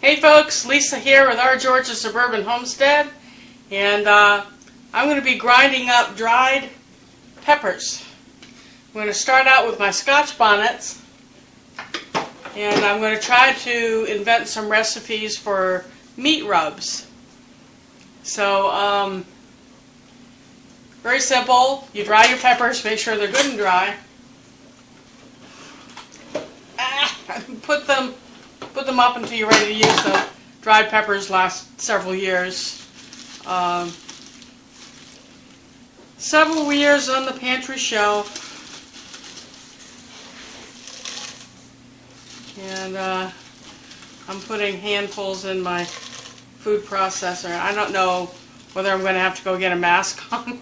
Hey folks, Lisa here with our Georgia Suburban Homestead, and I'm going to be grinding up dried peppers. I'm going to start out with my Scotch bonnets, and I'm going to try to invent some recipes for meat rubs. So, very simple. You dry your peppers, make sure they're good and dry. Put them up until you're ready to use them. Dried peppers last several years. Several years on the pantry shelf. And I'm putting handfuls in my food processor. I don't know whether I'm going to have to go get a mask on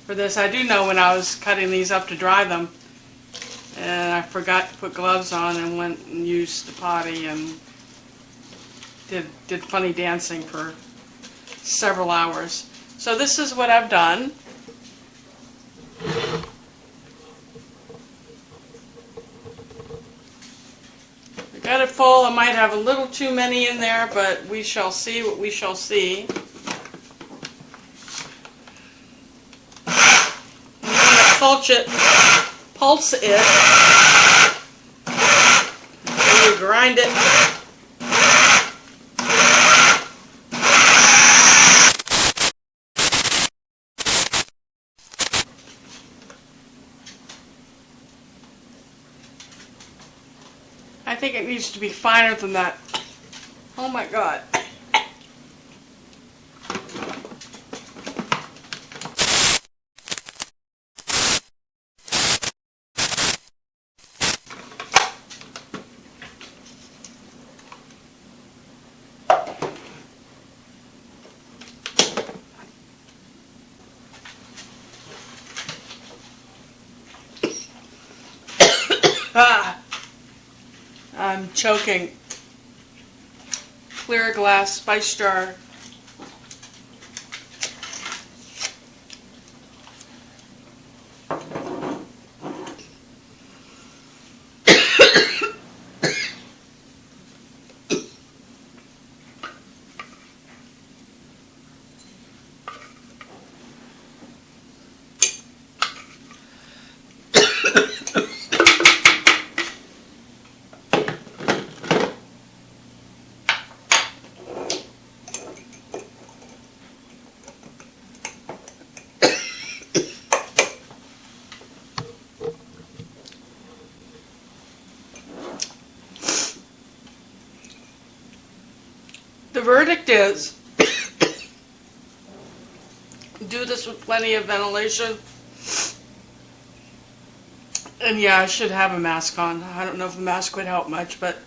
for this. I do know when I was cutting these up to dry them, and I forgot to put gloves on and went and used the potty and did funny dancing for several hours. So this is what I've done. I got it full. I might have a little too many in there, but we shall see what we shall see. I'm going to pulse it, and we grind it. I think it needs to be finer than that. Oh my God. I'm choking. Clear glass spice jar. The verdict is, do this with plenty of ventilation. And yeah, I should have a mask on. I don't know if the mask would help much, but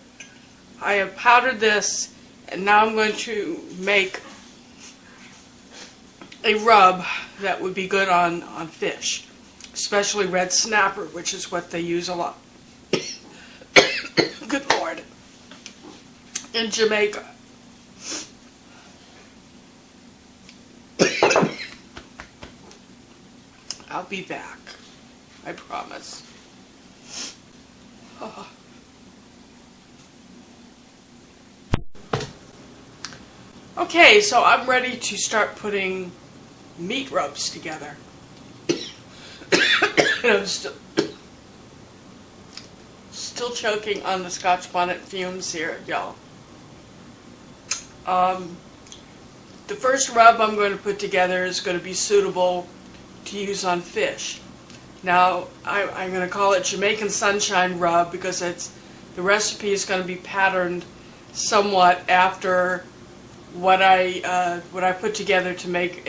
I have powdered this, and now I'm going to make a rub that would be good on fish, especially red snapper, which is what they use a lot. Good Lord. In Jamaica. I'll be back. I promise. Oh. Okay, so I'm ready to start putting meat rubs together. I'm still choking on the Scotch Bonnet fumes here, y'all. The first rub I'm going to put together is going to be suitable to use on fish. Now, I'm going to call it Jamaican Sunshine Rub because the recipe is going to be patterned somewhat after what I put together to make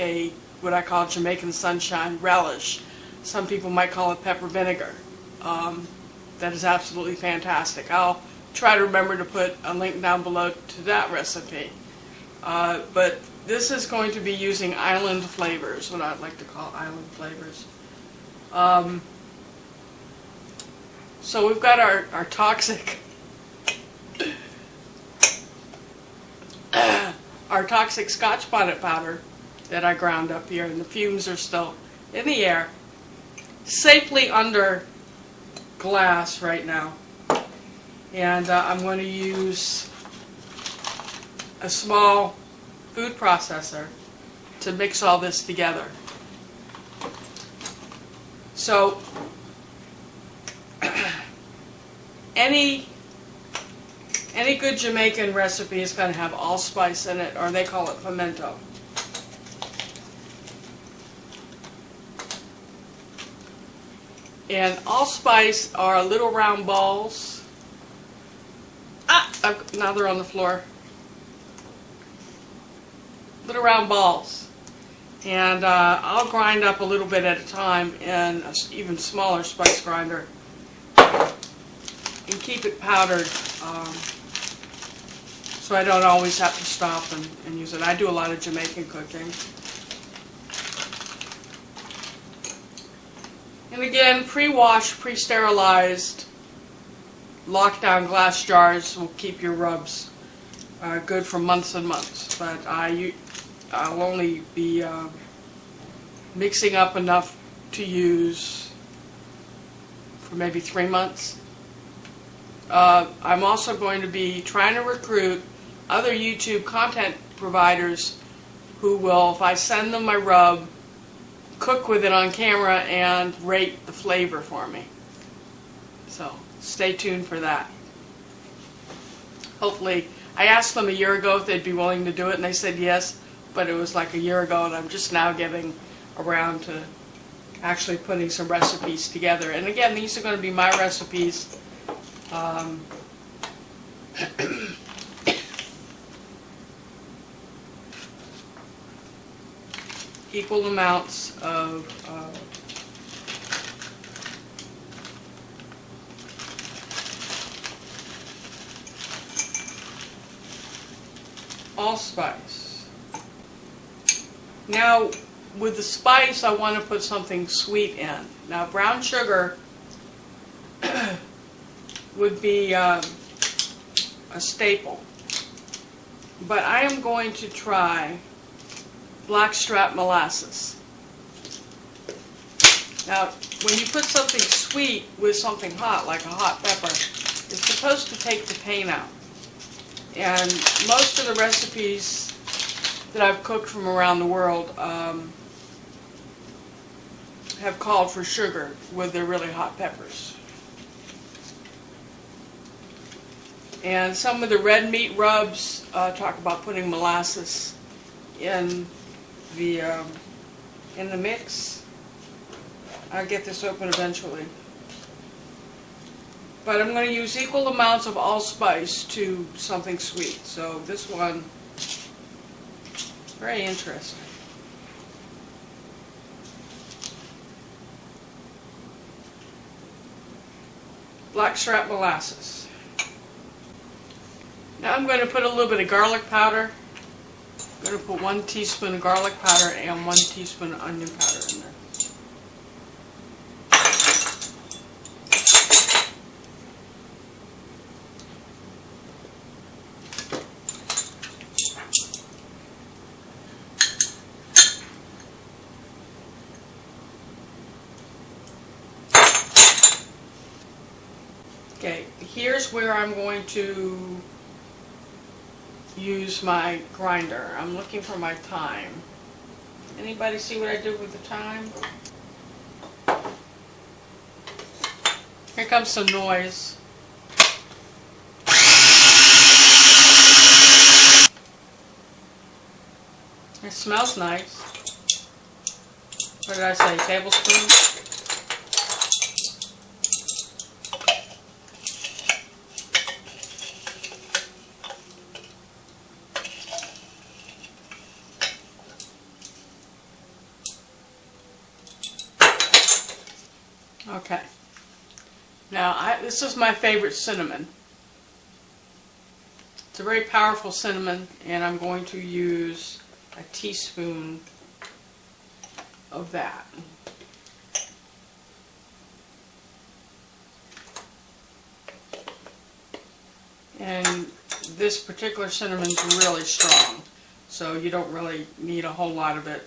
what I call Jamaican Sunshine Relish. Some people might call it pepper vinegar. That is absolutely fantastic. I'll try to remember to put a link down below to that recipe. But this is going to be using island flavors, what I'd like to call island flavors. So we've got our toxic our toxic Scotch Bonnet powder that I ground up here, and the fumes are still in the air, safely under glass right now. And I'm going to use a small food processor to mix all this together. So any good Jamaican recipe is going to have allspice in it, or they call it pimento. And allspice are little round balls. Now they're on the floor. Little round balls. And I'll grind up a little bit at a time in an even smaller spice grinder and keep it powdered, so I don't always have to stop and use it. I do a lot of Jamaican cooking. And again, pre-washed, pre-sterilized, lockdown glass jars will keep your rubs good for months and months. But I'll only be mixing up enough to use for maybe 3 months. I'm also going to be trying to recruit other YouTube content providers who will, if I send them my rub, cook with it on camera and rate the flavor for me. So stay tuned for that. Hopefully, I asked them a year ago if they'd be willing to do it, and they said yes, but it was like a year ago, and I'm just now getting around to actually putting some recipes together. And again, these are going to be my recipes. Equal amounts of allspice. Now, with the spice, I want to put something sweet in. Now, brown sugar would be a staple, but I am going to try blackstrap molasses. Now, when you put something sweet with something hot, like a hot pepper, it's supposed to take the pain out. And most of the recipes that I've cooked from around the world have called for sugar with their really hot peppers. And some of the red meat rubs talk about putting molasses in the mix. I'll get this open eventually. But I'm going to use equal amounts of allspice to something sweet. So this one, very interesting. Blackstrap molasses. Now I'm going to put a little bit of garlic powder. I'm going to put 1 teaspoon of garlic powder and 1 teaspoon of onion powder in there. Okay, here's where I'm going to use my grinder. I'm looking for my thyme. Anybody see what I did with the thyme? Here comes some noise. It smells nice. What did I say, tablespoon? Okay. Now, this is my favorite cinnamon. It's a very powerful cinnamon, and I'm going to use a teaspoon of that. And this particular cinnamon is really strong, so you don't really need a whole lot of it.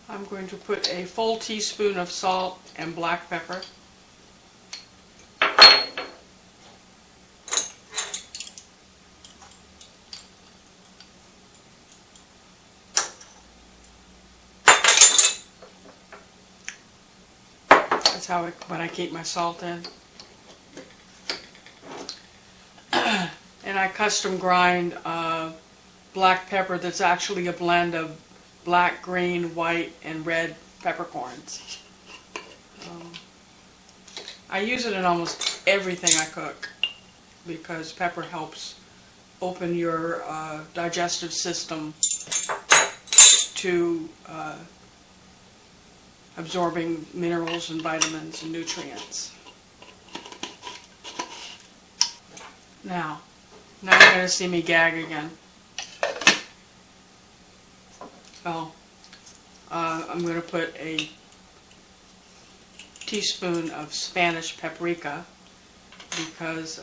I'm going to put a full teaspoon of salt and black pepper. That's how when I keep my salt in. And I custom grind black pepper that's actually a blend of black, green, white, and red peppercorns. I use it in almost everything I cook because pepper helps open your digestive system to absorbing minerals and vitamins and nutrients. Now you're going to see me gag again. Oh, I'm going to put a teaspoon of Spanish paprika because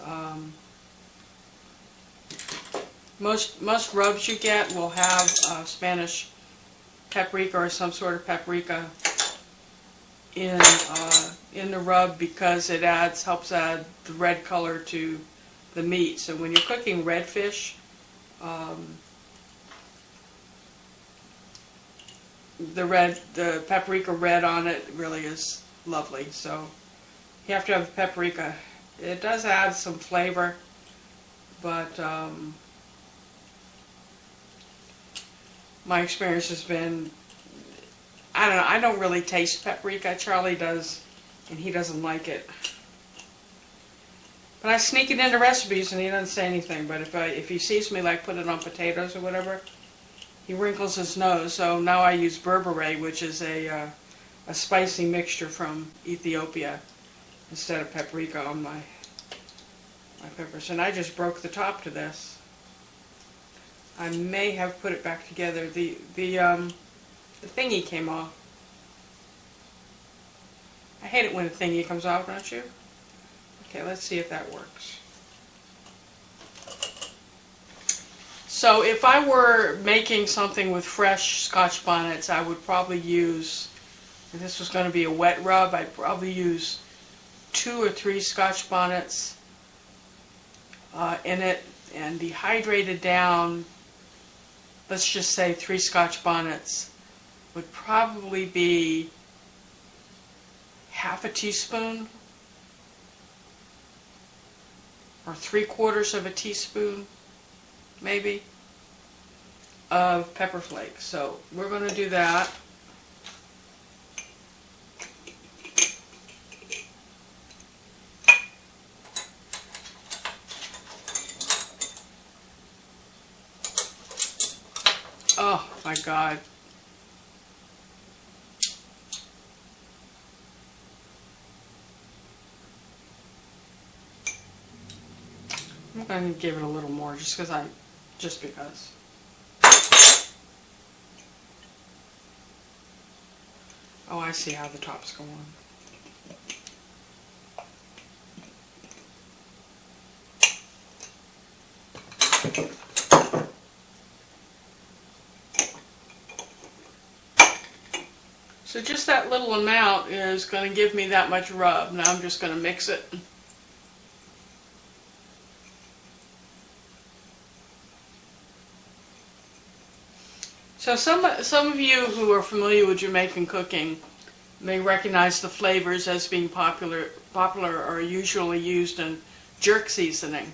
most rubs you get will have Spanish paprika or some sort of paprika in the rub because it helps add the red color to the meat. So when you're cooking red fish, the paprika red on it really is lovely. So you have to have paprika. It does add some flavor, but my experience has been, I don't know, I don't really taste paprika. Charlie does, and he doesn't like it. But I sneak it into recipes and he doesn't say anything. But if he sees me like put it on potatoes or whatever, he wrinkles his nose. So now I use berbere, which is a spicy mixture from Ethiopia, instead of paprika on my peppers. And I just broke the top to this. I may have put it back together. The thingy came off. I hate it when a thingy comes off, don't you? Okay, let's see if that works. So if I were making something with fresh Scotch bonnets, I would probably use, if this was going to be a wet rub, I'd probably use 2 or 3 Scotch bonnets in it, and dehydrated down, let's just say 3 Scotch bonnets would probably be half a teaspoon or 3/4 of a teaspoon maybe of pepper flakes. So we're going to do that. Oh my God. I'm going to give it a little more just because. Oh, I see how the top's going. So just that little amount is going to give me that much rub. Now I'm just going to mix it. So some of you who are familiar with Jamaican cooking may recognize the flavors as being popular or usually used in jerk seasoning.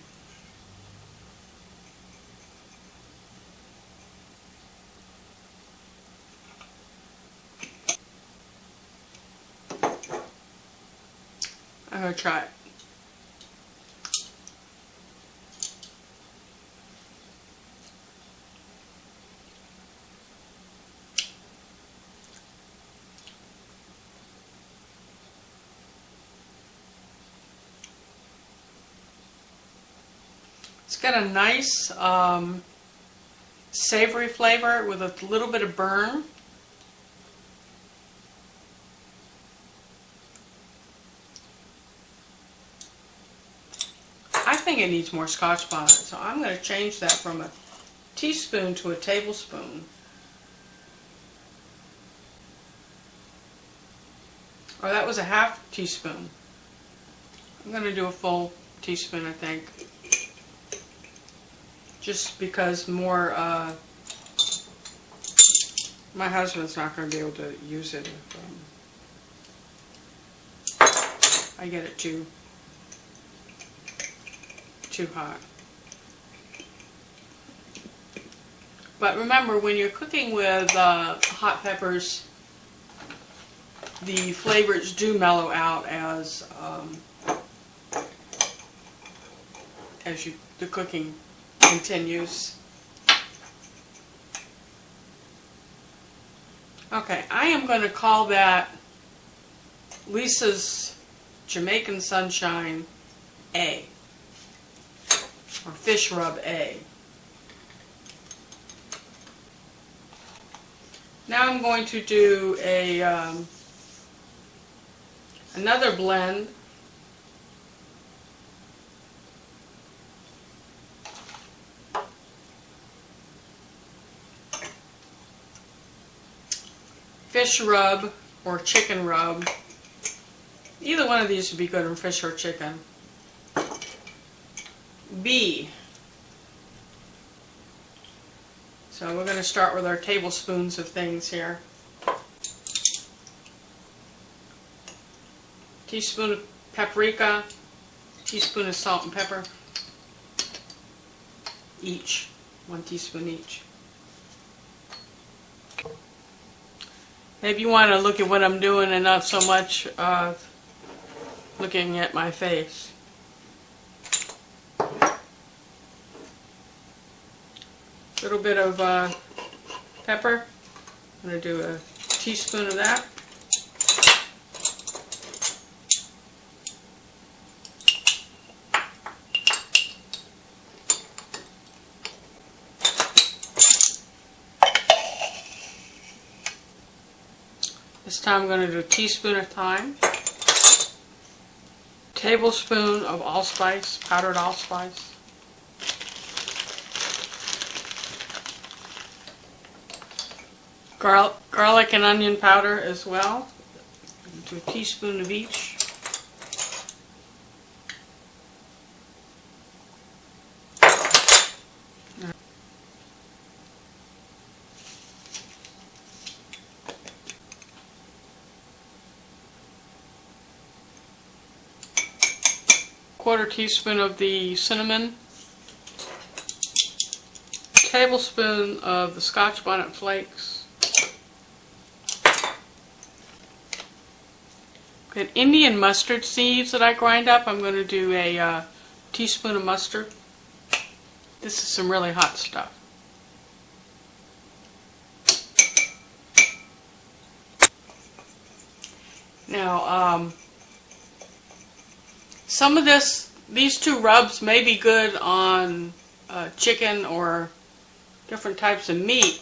I'm going to try it. It's got a nice savory flavor with a little bit of burn. I think it needs more Scotch bonnet, so I'm going to change that from a teaspoon to a tablespoon. Or that was a half teaspoon. I'm going to do a full teaspoon, I think. Just because more, my husband's not going to be able to use it. I get it too hot. But remember, when you're cooking with hot peppers, the flavors do mellow out as the cooking continues. Okay, I am going to call that Lisa's Jamaican Sunshine A, or Fish Rub A. Now I'm going to do a another blend. Fish rub or chicken rub. Either one of these would be good in fish or chicken. B. So we're going to start with our tablespoons of things here. Teaspoon of paprika, teaspoon of salt and pepper, each, 1 teaspoon each. Maybe you want to look at what I'm doing and not so much looking at my face. A little bit of pepper. I'm going to do a teaspoon of that. This time I'm going to do a teaspoon of thyme, tablespoon of allspice, powdered allspice, garlic and onion powder as well, do a teaspoon of each. Quarter teaspoon of the cinnamon, tablespoon of the Scotch Bonnet flakes, got Indian mustard seeds that I grind up. I'm going to do a teaspoon of mustard. This is some really hot stuff. Now, some of these two rubs may be good on chicken or different types of meat,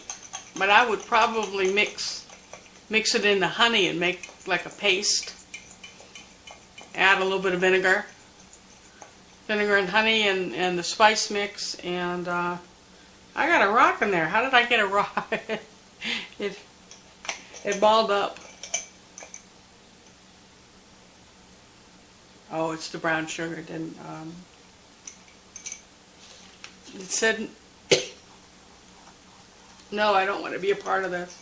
but I would probably mix it into honey and make like a paste. Add a little bit of vinegar and honey and the spice mix, and I got a rock in there. How did I get a rock? it balled up. Oh, it's the brown sugar. It didn't. It said, no, I don't want to be a part of this.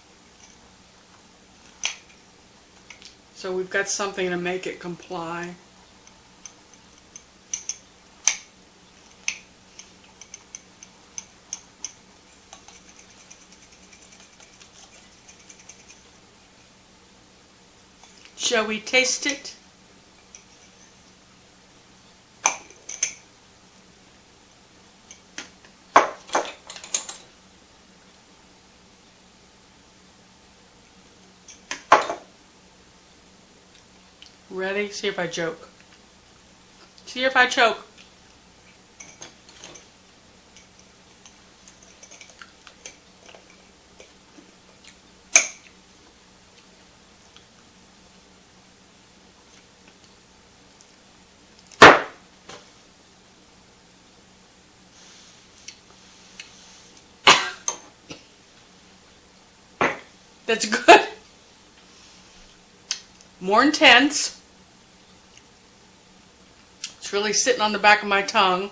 So we've got something to make it comply. Shall we taste it? Ready? See if I choke. See if I choke. That's good. More intense. It's really sitting on the back of my tongue.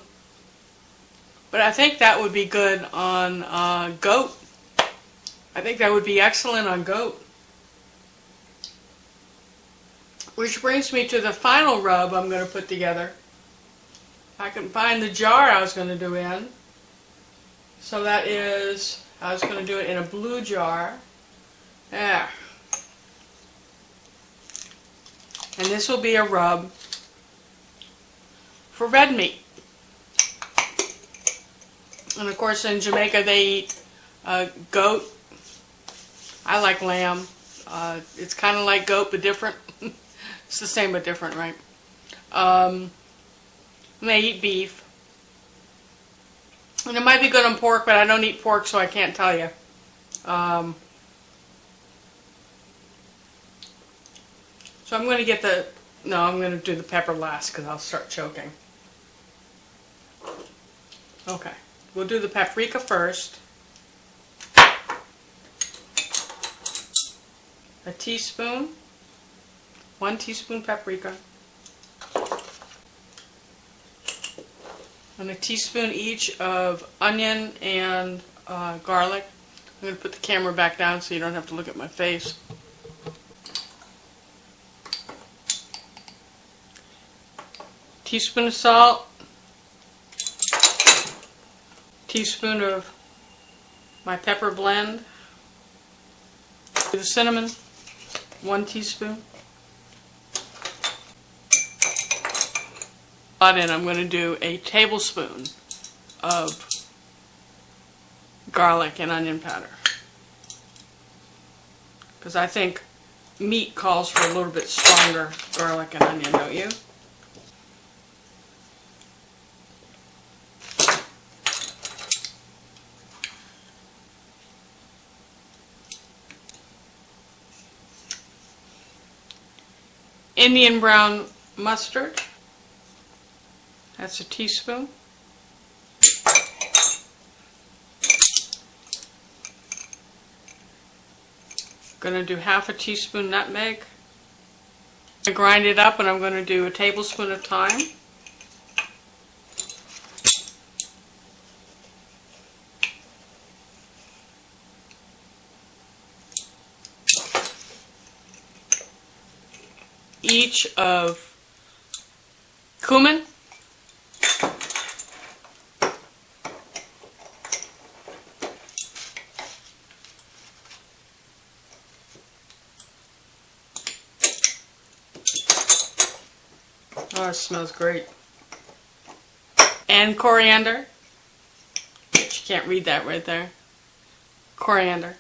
But I think that would be good on goat. I think that would be excellent on goat. Which brings me to the final rub I'm going to put together. I can find the jar I was going to do in. So that is, I was going to do it in a blue jar. There. And this will be a rub for red meat. And of course in Jamaica they eat goat. I like lamb. It's kind of like goat but different. It's the same but different, right? And they eat beef. And it might be good on pork, but I don't eat pork, so I can't tell you. So I'm going to get the... No, I'm going to do the pepper last because I'll start choking. Okay. We'll do the paprika first. A teaspoon. 1 teaspoon paprika. And a teaspoon each of onion and garlic. I'm going to put the camera back down so you don't have to look at my face. Teaspoon of salt. Teaspoon of my pepper blend. The cinnamon. 1 teaspoon. And I'm going to do a tablespoon of garlic and onion powder. Because I think meat calls for a little bit stronger garlic and onion, don't you? Indian brown mustard. That's a teaspoon. Going to do half a teaspoon nutmeg. I grind it up and I'm going to do a tablespoon of thyme. Each of cumin. Oh, it smells great. And coriander. You can't read that right there. Coriander.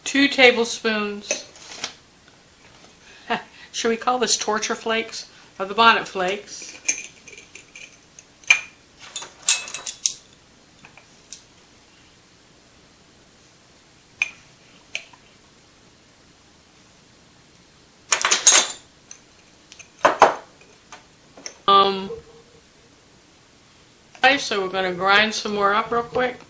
Two tablespoons. Should we call this torture flakes? Of the bonnet flakes. So we're going to grind some more up real quick.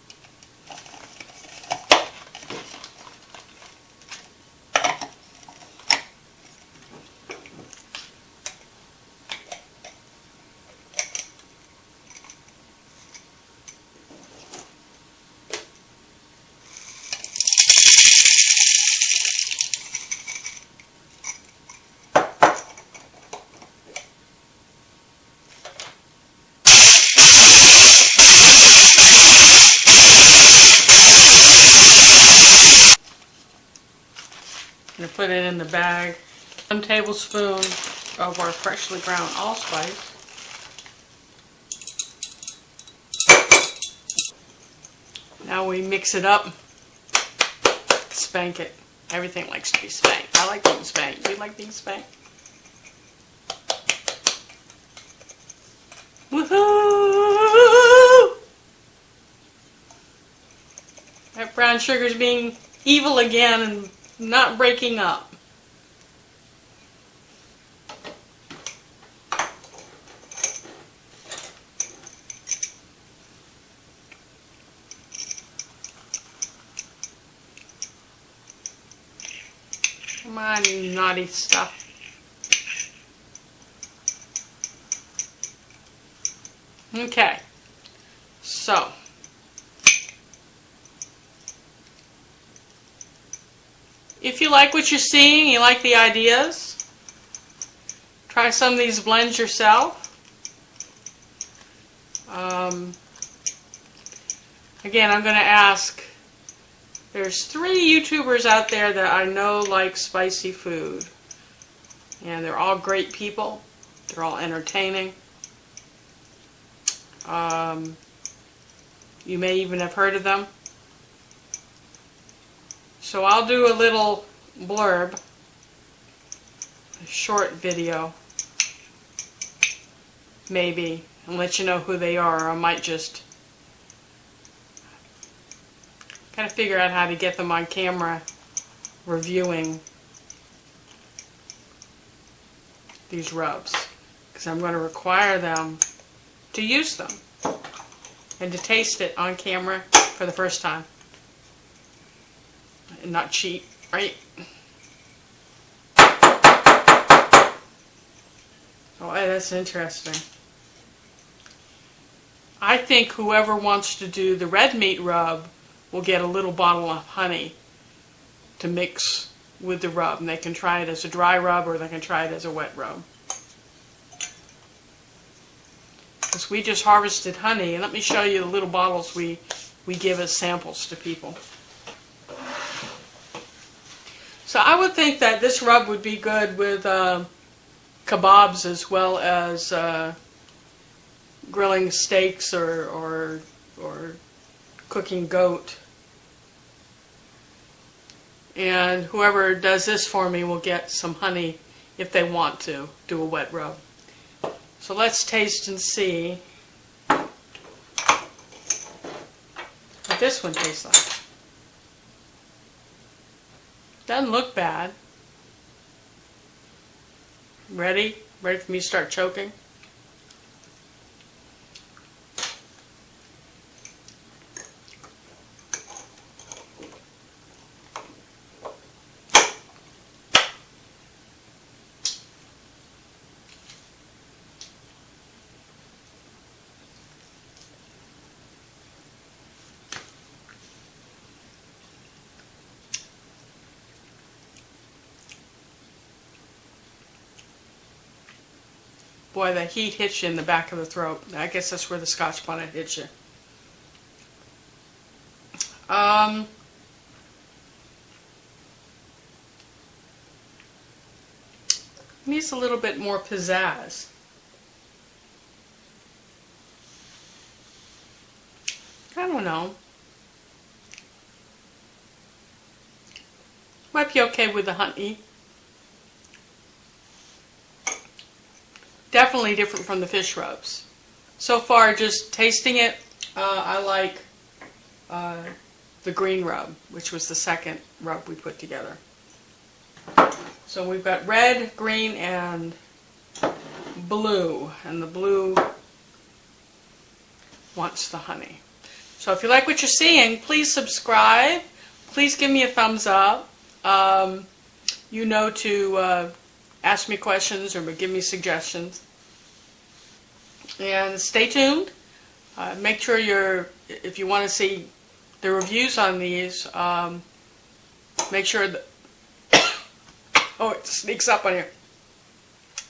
I'm going to put it in the bag. 1 tablespoon of our freshly ground allspice. Now we mix it up. Spank it. Everything likes to be spanked. I like being spanked. Do you like being spanked? Woohoo! That brown sugar's being evil again and not breaking up. on, you naughty stuff. Okay, so if you like what you're seeing, you like the ideas, try some of these blends yourself. Again, I'm going to ask, there's 3 YouTubers out there that I know like spicy food, and they're all great people, they're all entertaining. You may even have heard of them. So I'll do a little blurb, a short video, maybe, and let you know who they are. I might just kind of figure out how to get them on camera reviewing these rubs, because I'm going to require them to use them and to taste it on camera for the first time and not cheat, right? Oh, that's interesting. I think whoever wants to do the red meat rub will get a little bottle of honey to mix with the rub, and they can try it as a dry rub or they can try it as a wet rub. Because we just harvested honey, and let me show you the little bottles we give as samples to people. So I would think that this rub would be good with kebabs as well as grilling steaks or cooking goat. And whoever does this for me will get some honey if they want to do a wet rub. So let's taste and see what this one tastes like. Doesn't look bad. Ready? Ready for me to start choking? Boy, the heat hits you in the back of the throat. I guess that's where the Scotch Bonnet hits you. Needs a little bit more pizzazz. I don't know. Might be okay with the honey. Definitely different from the fish rubs. So far, just tasting it, I like the green rub, which was the second rub we put together. So we've got red, green, and blue. And the blue wants the honey. So if you like what you're seeing, please subscribe. Please give me a thumbs up. You know to ask me questions or give me suggestions. And stay tuned. Make sure if you want to see the reviews on these, make sure that, oh, it sneaks up on you,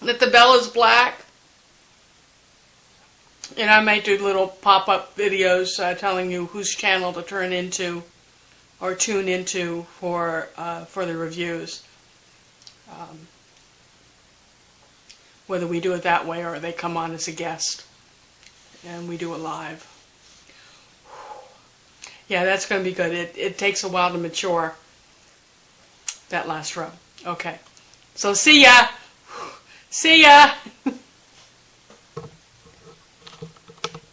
that the bell is black. And I may do little pop-up videos telling you whose channel to turn into or tune into for the reviews. Whether we do it that way or they come on as a guest and we do it live. Yeah, that's going to be good. It takes a while to mature, that last rub. Okay. So see ya. See ya.